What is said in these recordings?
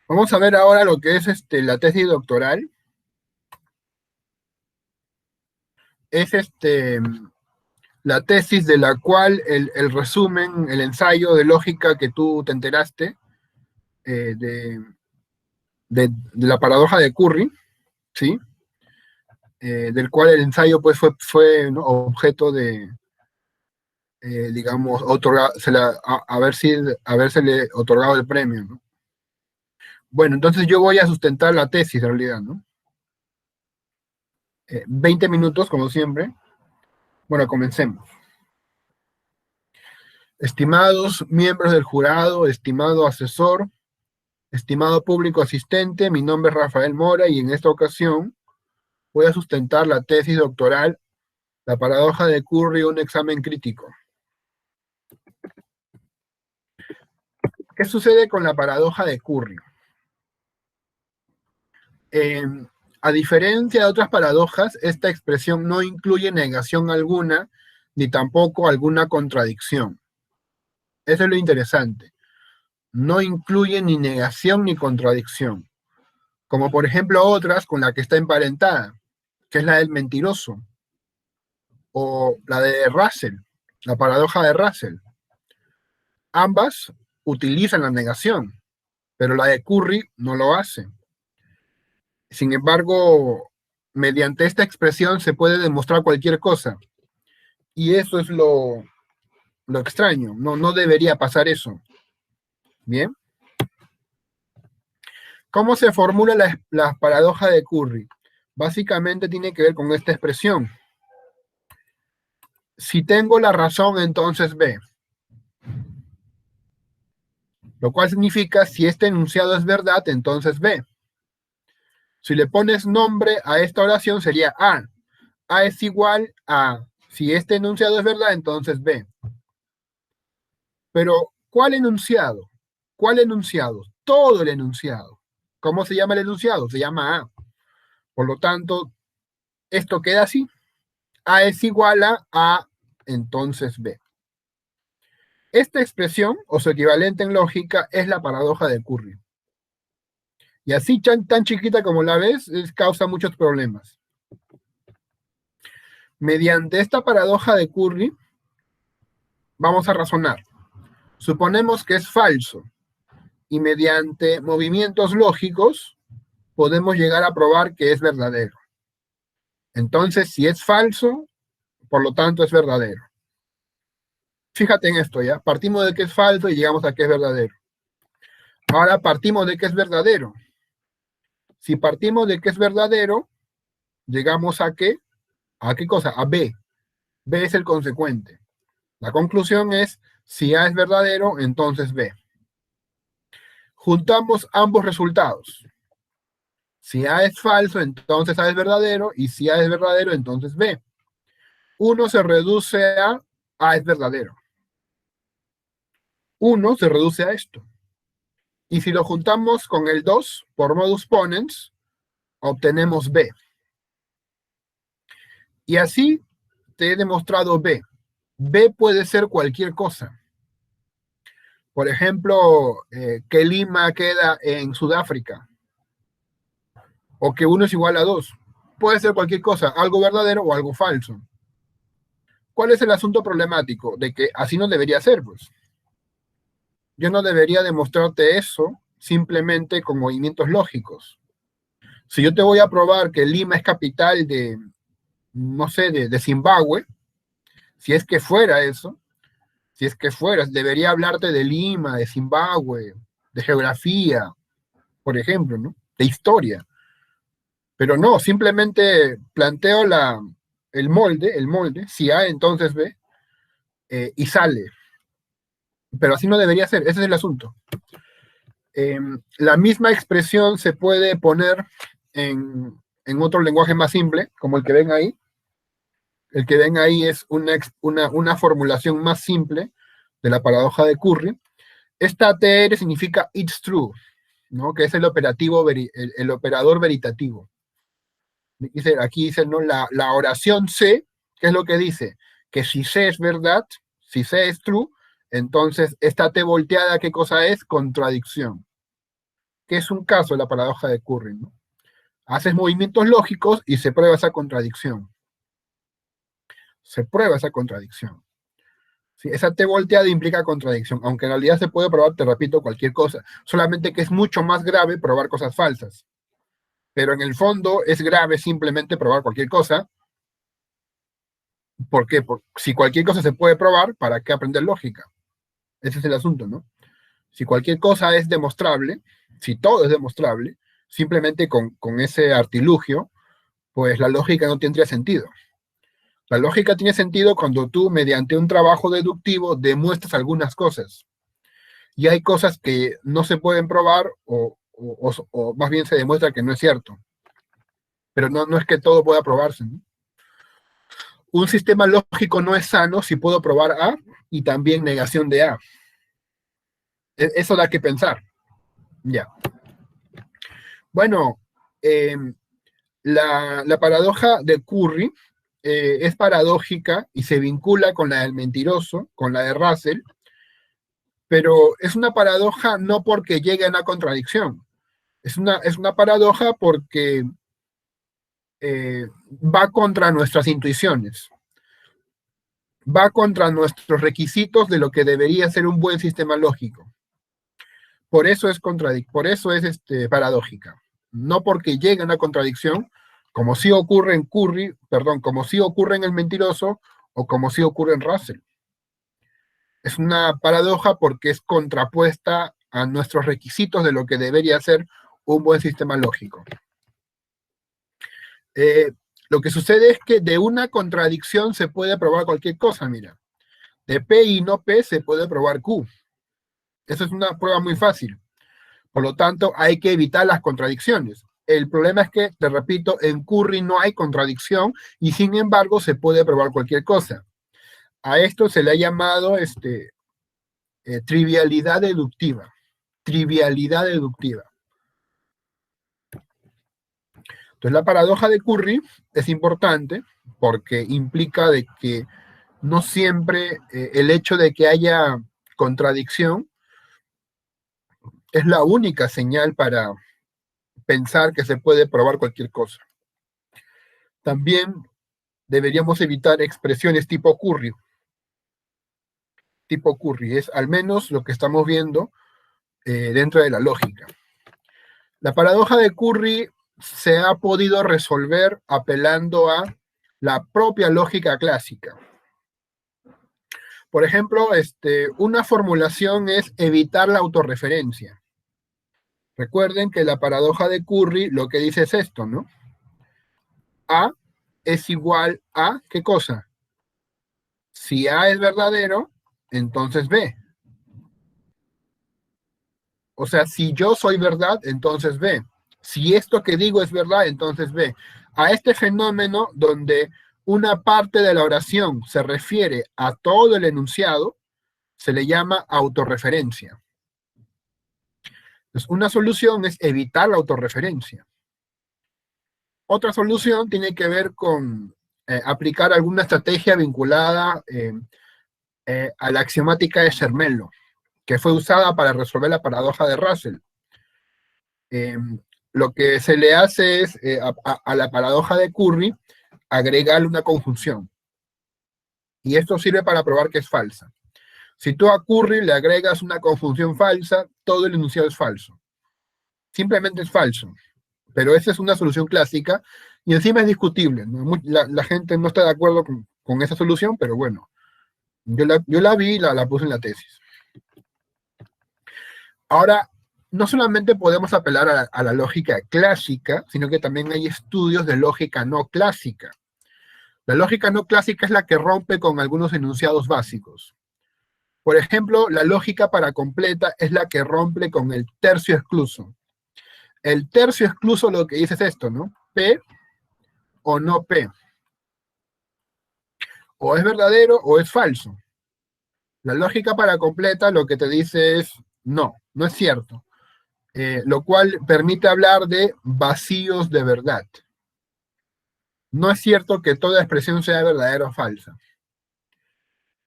Vamos a ver ahora lo que es la tesis doctoral. Es la tesis de la cual el resumen, el ensayo de lógica que tú te enteraste de la paradoja de Curry, ¿sí? Del cual el ensayo pues fue ¿no? objeto de, digamos, habérsele otorgado el premio, ¿no? Bueno, entonces yo voy a sustentar la tesis en realidad, ¿no? 20 minutos, como siempre. Bueno, comencemos. Estimados miembros del jurado, estimado asesor, estimado público asistente, mi nombre es Rafael Mora y en esta ocasión voy a sustentar la tesis doctoral La paradoja de Curry, un examen crítico. ¿Qué sucede con la paradoja de Curry? A diferencia de otras paradojas, esta expresión no incluye negación alguna, ni tampoco alguna contradicción. Eso es lo interesante. No incluye ni negación ni contradicción. Como por ejemplo otras con la que está emparentada, que es la del mentiroso, o la de Russell, la paradoja de Russell. Ambas utilizan la negación, pero la de Curry no lo hace. Sin embargo, mediante esta expresión se puede demostrar cualquier cosa. Y eso es lo extraño. No debería pasar eso. Bien. ¿Cómo se formula la paradoja de Curry? Básicamente tiene que ver con esta expresión. Si tengo la razón, entonces B. Lo cual significa, si este enunciado es verdad, entonces B. Si le pones nombre a esta oración, sería A. A es igual a, si este enunciado es verdad, entonces B. Pero, ¿cuál enunciado? ¿Cuál enunciado? Todo el enunciado. ¿Cómo se llama el enunciado? Se llama A. Por lo tanto, esto queda así. A es igual a, entonces B. Esta expresión, o su equivalente en lógica, es la paradoja de Curry. Y así tan chiquita como la ves, causa muchos problemas. Mediante esta paradoja de Curry, vamos a razonar. Suponemos que es falso, y mediante movimientos lógicos podemos llegar a probar que es verdadero. Entonces, si es falso, por lo tanto es verdadero. Fíjate en esto, ¿ya? Partimos de que es falso y llegamos a que es verdadero. Ahora partimos de que es verdadero. Si partimos de que es verdadero, llegamos a qué? ¿A qué cosa? A B. B es el consecuente. La conclusión es, si A es verdadero, entonces B. Juntamos ambos resultados. Si A es falso, entonces A es verdadero, y si A es verdadero, entonces B. Uno se reduce A es verdadero. Uno se reduce a esto. Y si lo juntamos con el 2 por modus ponens, obtenemos B. Y así te he demostrado B. B puede ser cualquier cosa. Por ejemplo, que Lima queda en Sudáfrica. O que 1 es igual a 2. Puede ser cualquier cosa, algo verdadero o algo falso. ¿Cuál es el asunto problemático? De que así no debería ser, pues. Yo no debería demostrarte eso simplemente con movimientos lógicos. Si yo te voy a probar que Lima es capital de, no sé, de Zimbabue, si es que fuera eso, si es que fuera, debería hablarte de Lima, de Zimbabue, de geografía, por ejemplo, ¿no? De historia. Pero no, simplemente planteo el molde, si A entonces B, y sale. Pero así no debería ser, ese es el asunto. La misma expresión se puede poner en otro lenguaje más simple, como el que ven ahí. El que ven ahí es una formulación más simple de la paradoja de Curry. Esta TR significa it's true, ¿no? Que es el operador veritativo. Aquí dice, ¿no? La oración C, ¿qué es lo que dice? Que si C es verdad, si C es true, Entonces, esta T volteada, ¿qué cosa es? Contradicción, que es un caso de la paradoja de Curry, ¿no? Haces movimientos lógicos y se prueba esa contradicción. Se prueba esa contradicción. Sí, esa T volteada implica contradicción, aunque en realidad se puede probar, te repito, cualquier cosa, solamente que es mucho más grave probar cosas falsas. Pero en el fondo es grave simplemente probar cualquier cosa. ¿Por qué? Porque si cualquier cosa se puede probar, ¿para qué aprender lógica? Ese es el asunto, ¿no? Si cualquier cosa es demostrable, si todo es demostrable, simplemente con ese artilugio, pues la lógica no tendría sentido. La lógica tiene sentido cuando tú, mediante un trabajo deductivo, demuestras algunas cosas. Y hay cosas que no se pueden probar o más bien se demuestra que no es cierto. Pero no es que todo pueda probarse, ¿no? Un sistema lógico no es sano si puedo probar A y también negación de A. Eso da que pensar. Ya. Bueno, eh, la paradoja de Curry es paradójica y se vincula con la del mentiroso, con la de Russell, pero es una paradoja no porque llegue a una contradicción. Es una paradoja porque va contra nuestras intuiciones, va contra nuestros requisitos de lo que debería ser un buen sistema lógico. Por eso es paradójica. No porque llegue a una contradicción, como sí ocurre en Curry, perdón, como sí ocurre en el mentiroso o como sí ocurre en Russell. Es una paradoja porque es contrapuesta a nuestros requisitos de lo que debería ser un buen sistema lógico. Eh, lo que sucede es que de una contradicción se puede probar cualquier cosa, mira. De P y no P se puede probar Q. Eso es una prueba muy fácil. Por lo tanto, hay que evitar las contradicciones. El problema es que, te repito, en Curry no hay contradicción y sin embargo se puede probar cualquier cosa. A esto se le ha llamado trivialidad deductiva. Trivialidad deductiva. Entonces, la paradoja de Curry es importante porque implica de que no siempre el hecho de que haya contradicción es la única señal para pensar que se puede probar cualquier cosa. También deberíamos evitar expresiones tipo Curry. Tipo Curry es al menos lo que estamos viendo dentro de la lógica. La paradoja de Curry se ha podido resolver apelando a la propia lógica clásica. Por ejemplo, una formulación es evitar la autorreferencia. Recuerden que la paradoja de Curry lo que dice es esto, ¿no? A es igual a, ¿qué cosa? Si A es verdadero, entonces B. O sea, si yo soy verdad, entonces B. Si esto que digo es verdad, entonces B. A este fenómeno donde una parte de la oración se refiere a todo el enunciado, se le llama autorreferencia. Entonces, una solución es evitar la autorreferencia. Otra solución tiene que ver con aplicar alguna estrategia vinculada a la axiomática de Zermelo, que fue usada para resolver la paradoja de Russell. Lo que se le hace es, a la paradoja de Curry, agregarle una conjunción. Y esto sirve para probar que es falsa. Si tú a Curry le agregas una conjunción falsa, todo el enunciado es falso. Simplemente es falso. Pero esa es una solución clásica y encima es discutible, ¿no? La gente no está de acuerdo con esa solución, pero bueno, yo la vi y la puse en la tesis. Ahora, no solamente podemos apelar a la lógica clásica, sino que también hay estudios de lógica no clásica. La lógica no clásica es la que rompe con algunos enunciados básicos. Por ejemplo, la lógica para completa es la que rompe con el tercio excluso. El tercio excluso lo que dice es esto, ¿no? P o no P. O es verdadero o es falso. La lógica para completa lo que te dice es no es cierto. Lo cual permite hablar de vacíos de verdad. No es cierto que toda expresión sea verdadera o falsa.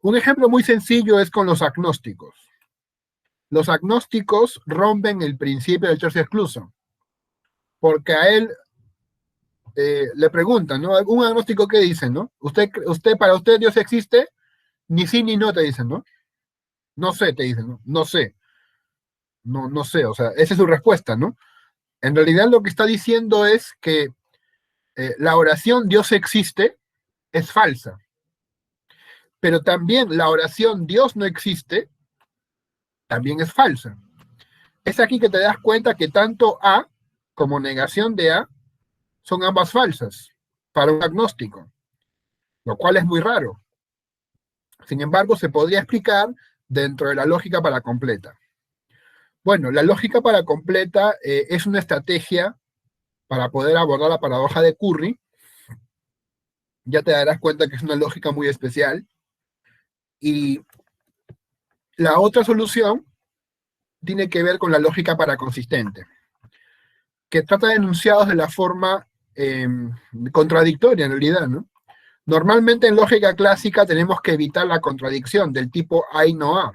Un ejemplo muy sencillo es con los agnósticos. Los agnósticos rompen el principio del tercio excluso, porque a él le preguntan, ¿no? Un agnóstico, ¿qué dice, no? Para usted Dios existe, ni sí ni no te dicen, ¿no? No sé, te dicen, ¿no? No sé, no sé, o sea, esa es su respuesta, ¿no? En realidad lo que está diciendo es que la oración Dios existe es falsa, pero también la oración Dios no existe también es falsa. Es aquí que te das cuenta que tanto A como negación de A son ambas falsas para un agnóstico, lo cual es muy raro. Sin embargo, se podría explicar dentro de la lógica para completa. Bueno, la lógica para completa es una estrategia para poder abordar la paradoja de Curry. Ya te darás cuenta que es una lógica muy especial. Y la otra solución tiene que ver con la lógica para consistente, que trata de enunciados de la forma contradictoria en realidad, ¿no? Normalmente en lógica clásica tenemos que evitar la contradicción del tipo hay no ha.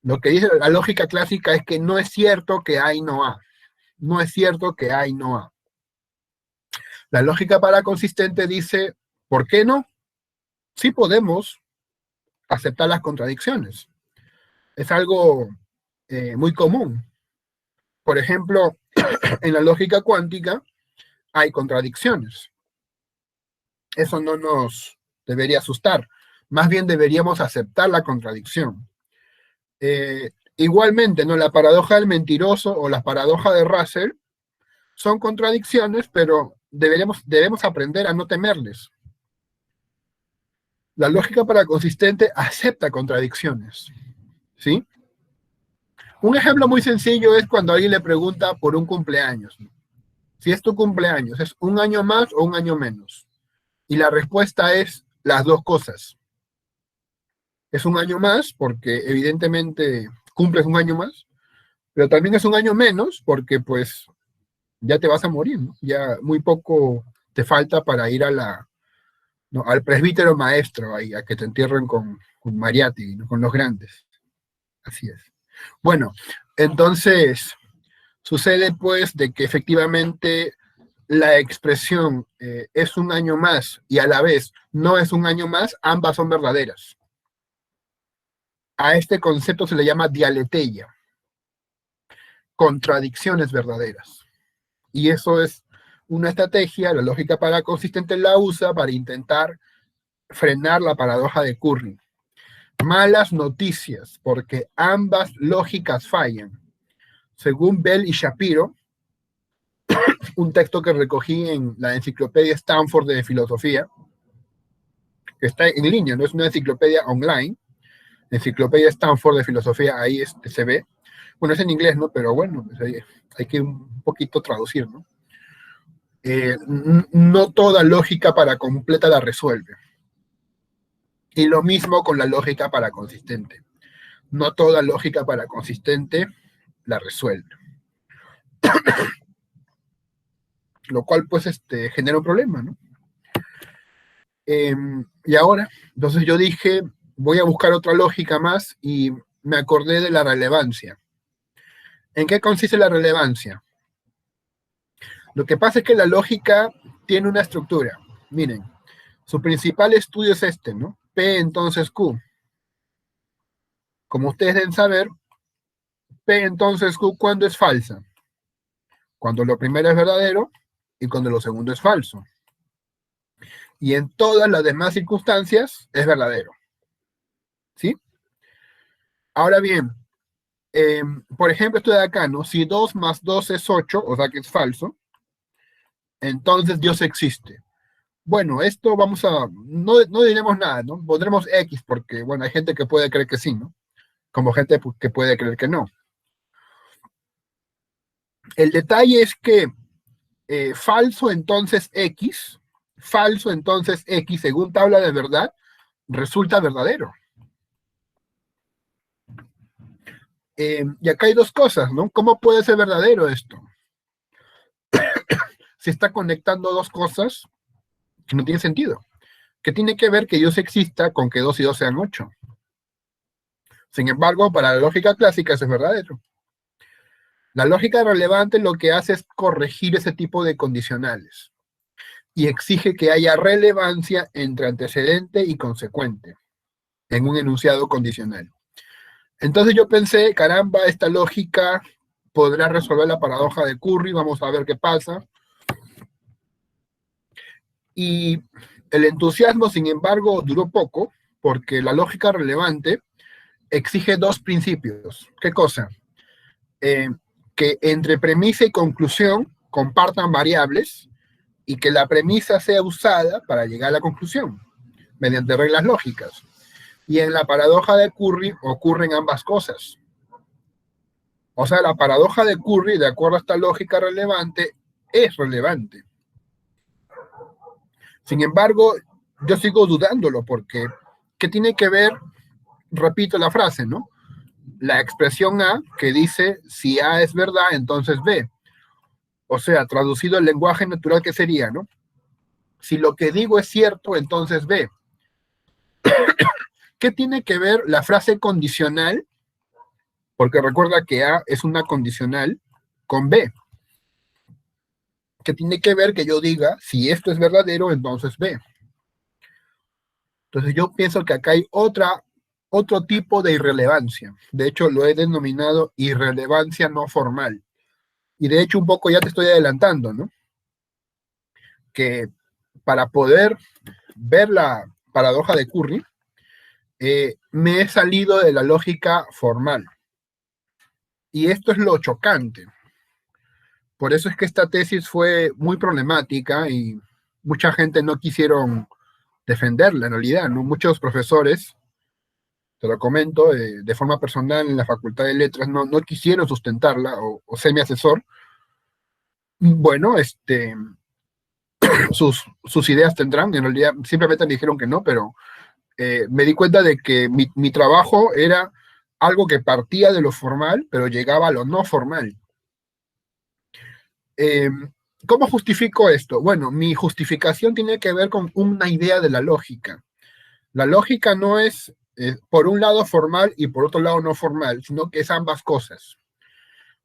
Lo que dice la lógica clásica es que no es cierto que hay no ha. No es cierto que hay no ha. La lógica para consistente dice, ¿por qué no? Sí podemos aceptar las contradicciones. Es algo muy común. Por ejemplo, en la lógica cuántica hay contradicciones. Eso no nos debería asustar. Más bien deberíamos aceptar la contradicción. Igualmente, ¿no? La paradoja del mentiroso o la paradoja de Russell son contradicciones, pero debemos aprender a no temerles. La lógica para consistente acepta contradicciones, ¿sí? Un ejemplo muy sencillo es cuando alguien le pregunta por un cumpleaños. Si es tu cumpleaños, ¿es un año más o un año menos? Y la respuesta es las dos cosas. Es un año más porque evidentemente cumples un año más, pero también es un año menos porque pues ya te vas a morir, ¿no? Ya muy poco te falta para ir ¿no? al presbítero maestro, ahí, a que te entierren con Mariati, ¿no? Con los grandes. Así es. Bueno, entonces sucede pues de que efectivamente la expresión es un año más y a la vez no es un año más, ambas son verdaderas. A este concepto se le llama dialeteia, contradicciones verdaderas. Y eso es una estrategia, la lógica para consistente la usa para intentar frenar la paradoja de Curry. Malas noticias, porque ambas lógicas fallan. Según Bell y Shapiro, un texto que recogí en la enciclopedia Stanford de filosofía, que está en línea, no es una enciclopedia online, enciclopedia Stanford de filosofía, ahí se ve. Bueno, es en inglés, ¿no? Pero bueno, pues hay que un poquito traducir, ¿no? No toda lógica para completa la resuelve. Y lo mismo con la lógica para consistente. No toda lógica para consistente la resuelve. Lo cual pues genera un problema, ¿no? Y ahora, entonces yo dije, voy a buscar otra lógica más y me acordé de la relevancia. ¿En qué consiste la relevancia? Lo que pasa es que la lógica tiene una estructura. Miren, su principal estudio es ¿no? P entonces Q. Como ustedes deben saber, P entonces Q, ¿cuándo es falsa? Cuando lo primero es verdadero y cuando lo segundo es falso. Y en todas las demás circunstancias es verdadero. ¿Sí? Ahora bien, por ejemplo, esto de acá, ¿no? Si 2 más 2 es 8, o sea que es falso, entonces Dios existe. Bueno, esto no diremos nada, ¿no? Pondremos X porque, bueno, hay gente que puede creer que sí, ¿no? Como gente que puede creer que no. El detalle es que falso entonces X, según tabla de verdad, resulta verdadero. Y acá hay dos cosas, ¿no? ¿Cómo puede ser verdadero esto? Si está conectando dos cosas que no tiene sentido. ¿Qué tiene que ver que Dios exista con que 2 y 2 sean 8? Sin embargo, para la lógica clásica eso es verdadero. La lógica relevante lo que hace es corregir ese tipo de condicionales y exige que haya relevancia entre antecedente y consecuente en un enunciado condicional. Entonces yo pensé, caramba, esta lógica podrá resolver la paradoja de Curry, vamos a ver qué pasa. Y el entusiasmo, sin embargo, duró poco, porque la lógica relevante exige 2 principios. ¿Qué cosa? Que entre premisa y conclusión compartan variables y que la premisa sea usada para llegar a la conclusión, mediante reglas lógicas. Y en la paradoja de Curry ocurren ambas cosas. O sea, la paradoja de Curry, de acuerdo a esta lógica relevante, es relevante. Sin embargo, yo sigo dudándolo porque, ¿qué tiene que ver? Repito la frase, ¿no? La expresión A que dice, si A es verdad, entonces B. O sea, traducido al lenguaje natural, ¿qué sería, no? Si lo que digo es cierto, entonces B. ¿Qué tiene que ver la frase condicional? Porque recuerda que A es una condicional con B. ¿Qué tiene que ver que yo diga, si esto es verdadero, entonces B? Entonces yo pienso que acá hay otro tipo de irrelevancia. De hecho, lo he denominado irrelevancia no formal. Y de hecho, un poco ya te estoy adelantando, ¿no? Que para poder ver la paradoja de Curry, me he salido de la lógica formal. Y esto es lo chocante. Por eso es que esta tesis fue muy problemática y mucha gente no quisieron defenderla en realidad, ¿no? Muchos profesores, te lo comento, de forma personal en la Facultad de Letras, no quisieron sustentarla o ser mi asesor. Bueno, sus ideas tendrán, en realidad simplemente me dijeron que no, pero me di cuenta de que mi trabajo era algo que partía de lo formal, pero llegaba a lo no formal. Eh, ¿Cómo justifico esto? Bueno, mi justificación tiene que ver con una idea de la lógica. La lógica no es por un lado formal y por otro lado no formal, sino que es ambas cosas.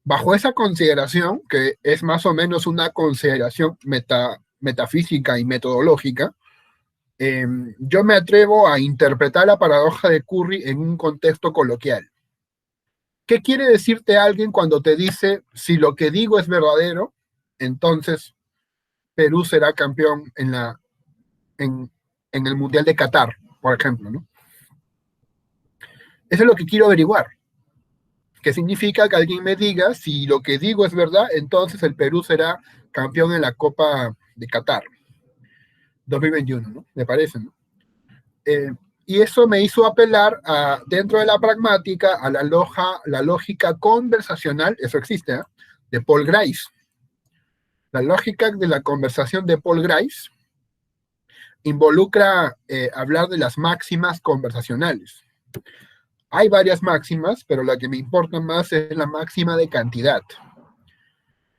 Bajo esa consideración, que es más o menos una consideración metafísica y metodológica, yo me atrevo a interpretar la paradoja de Curry en un contexto coloquial. ¿Qué quiere decirte alguien cuando te dice, si lo que digo es verdadero, entonces Perú será campeón en el Mundial de Qatar, por ejemplo, ¿no? Eso es lo que quiero averiguar. ¿Qué significa que alguien me diga, si lo que digo es verdad, entonces el Perú será campeón en la Copa de Qatar 2021, ¿no? Me parece, ¿no? Y eso me hizo apelar dentro de la pragmática a la lógica conversacional, eso existe, ¿eh? De Paul Grice. La lógica de la conversación de Paul Grice involucra hablar de las máximas conversacionales. Hay varias máximas, pero la que me importa más es la máxima de cantidad.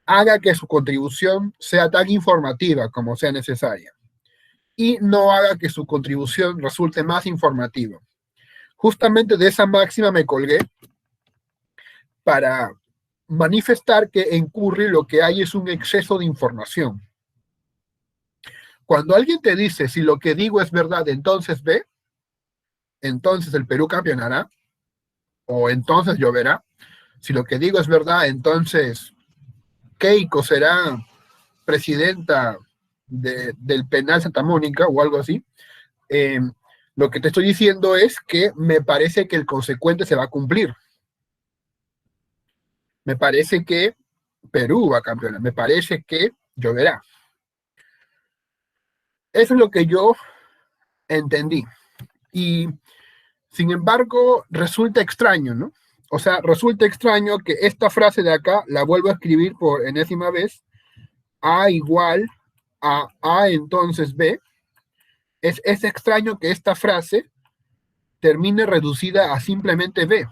Haga que su contribución sea tan informativa como sea necesaria y no haga que su contribución resulte más informativa. Justamente de esa máxima me colgué para manifestar que en Curry lo que hay es un exceso de información. Cuando alguien te dice, si lo que digo es verdad, entonces ve, entonces el Perú campeonará, o entonces lloverá. Si lo que digo es verdad, entonces Keiko será presidenta del penal Santa Mónica o algo así. Eh, lo que te estoy diciendo es que me parece que el consecuente se va a cumplir. Me parece que Perú va a campeonar. Me parece que lloverá. Eso es lo que yo entendí. Y sin embargo, resulta extraño, ¿no? O sea, resulta extraño que esta frase de acá la vuelvo a escribir por enésima vez. A igual a A entonces B. Es extraño que esta frase termine reducida a simplemente B.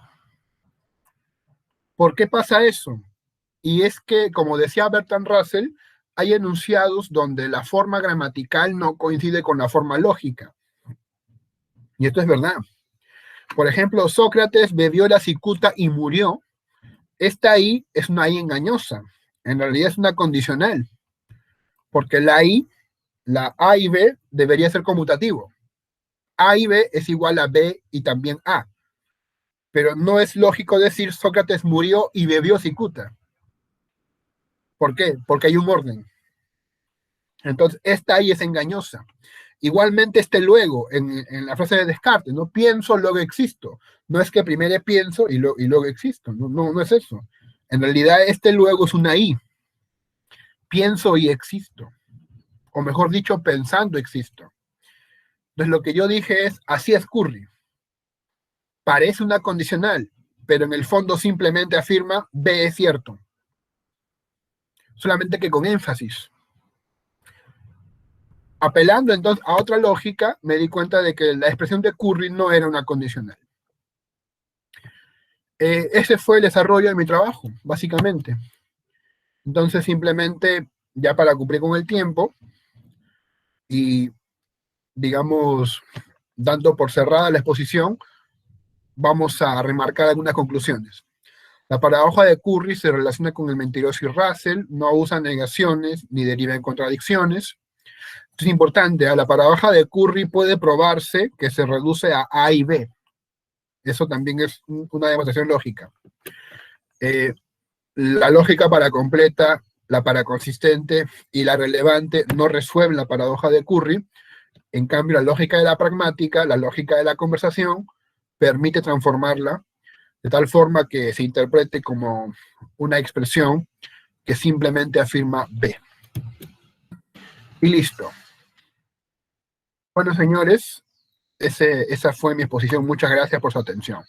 ¿Por qué pasa eso? Y es que, como decía Bertrand Russell, hay enunciados donde la forma gramatical no coincide con la forma lógica. Y esto es verdad. Por ejemplo, Sócrates bebió la cicuta y murió. Esta I es una I engañosa. En realidad es una condicional. Porque la A y B debería ser conmutativo. A y B es igual a B y también A. Pero no es lógico decir Sócrates murió y bebió cicuta. ¿Por qué? Porque hay un orden. Entonces, esta I es engañosa. Igualmente este luego, en la frase de Descartes, no pienso, luego existo. No es que primero pienso y luego existo. No es eso. En realidad, este luego es una I. Pienso y existo. O mejor dicho, pensando existo. Entonces, lo que yo dije es, así es Curry. Parece una condicional, pero en el fondo simplemente afirma B es cierto. Solamente que con énfasis. Apelando entonces a otra lógica, me di cuenta de que la expresión de Curry no era una condicional. Ese fue el desarrollo de mi trabajo, básicamente. Entonces, simplemente, ya para cumplir con el tiempo y, digamos, dando por cerrada la exposición, vamos a remarcar algunas conclusiones. La paradoja de Curry se relaciona con el mentiroso y Russell, no usa negaciones ni deriva en contradicciones. Esto es importante, a la paradoja de Curry puede probarse que se reduce a y B. Eso también es una demostración lógica. La lógica para completa, la para consistente y la relevante no resuelven la paradoja de Curry. En cambio, la lógica de la pragmática, la lógica de la conversación, permite transformarla de tal forma que se interprete como una expresión que simplemente afirma B. Y listo. Bueno, señores, esa fue mi exposición. Muchas gracias por su atención.